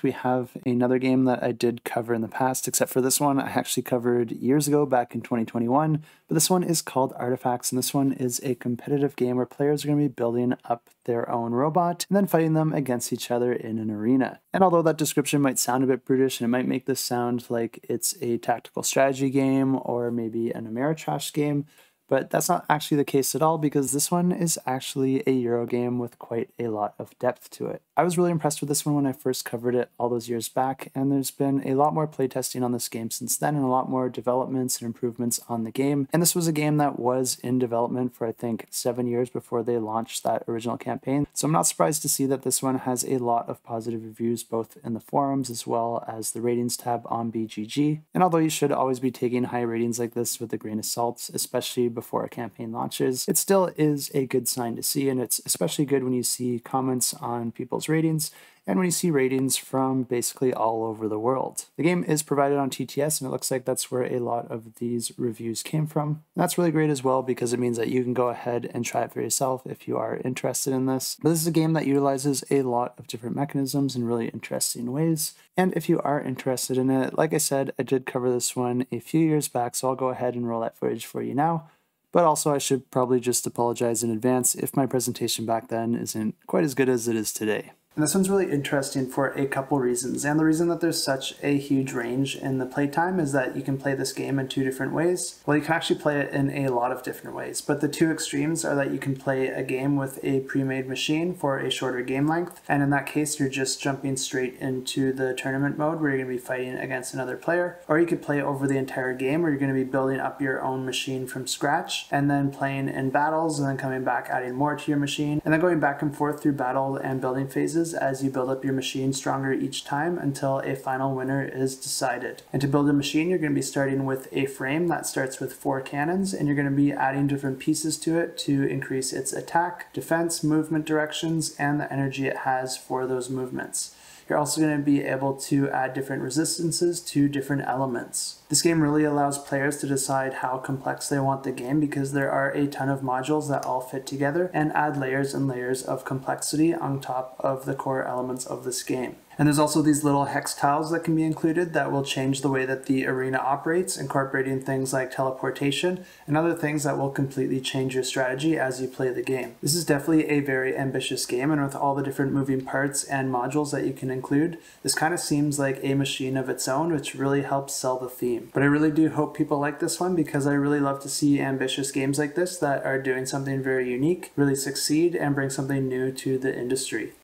We have another game that I did cover in the past, except for this one I actually covered years ago back in 2021, but this one is called Artefacts, and this one is a competitive game where players are going to be building up their own robot and then fighting them against each other in an arena. And although that description might sound a bit brutish and it might make this sound like it's a tactical strategy game or maybe an Ameritrash game, but that's not actually the case at all, because this one is actually a Euro game with quite a lot of depth to it. I was really impressed with this one when I first covered it all those years back, and there's been a lot more playtesting on this game since then and a lot more developments and improvements on the game. And this was a game that was in development for I think 7 years before they launched that original campaign. So I'm not surprised to see that this one has a lot of positive reviews both in the forums as well as the ratings tab on BGG. And although you should always be taking high ratings like this with a grain of salt, especially before a campaign launches, it still is a good sign to see, and it's especially good when you see comments on people's ratings and when you see ratings from basically all over the world. The game is provided on TTS, and it looks like that's where a lot of these reviews came from. And that's really great as well, because it means that you can go ahead and try it for yourself if you are interested in this. But this is a game that utilizes a lot of different mechanisms in really interesting ways. And if you are interested in it, like I said, I did cover this one a few years back, so I'll go ahead and roll that footage for you now. But also I should probably just apologize in advance if my presentation back then isn't quite as good as it is today. And this one's really interesting for a couple reasons, and the reason that there's such a huge range in the playtime is that you can play this game in two different ways. Well, you can actually play it in a lot of different ways, but the two extremes are that you can play a game with a pre-made machine for a shorter game length, and in that case you're just jumping straight into the tournament mode where you're going to be fighting against another player, or you could play over the entire game where you're going to be building up your own machine from scratch and then playing in battles and then coming back adding more to your machine and then going back and forth through battle and building phases as you build up your machine stronger each time until a final winner is decided. And to build a machine, you're going to be starting with a frame that starts with 4 cannons, and you're going to be adding different pieces to it to increase its attack, defense, movement directions, and the energy it has for those movements. You're also going to be able to add different resistances to different elements. This game really allows players to decide how complex they want the game, because there are a ton of modules that all fit together and add layers and layers of complexity on top of the core elements of this game. And there's also these little hex tiles that can be included that will change the way that the arena operates, incorporating things like teleportation and other things that will completely change your strategy as you play the game. This is definitely a very ambitious game, and with all the different moving parts and modules that you can include, this kind of seems like a machine of its own, which really helps sell the theme. But I really do hope people like this one, because I really love to see ambitious games like this that are doing something very unique really succeed and bring something new to the industry.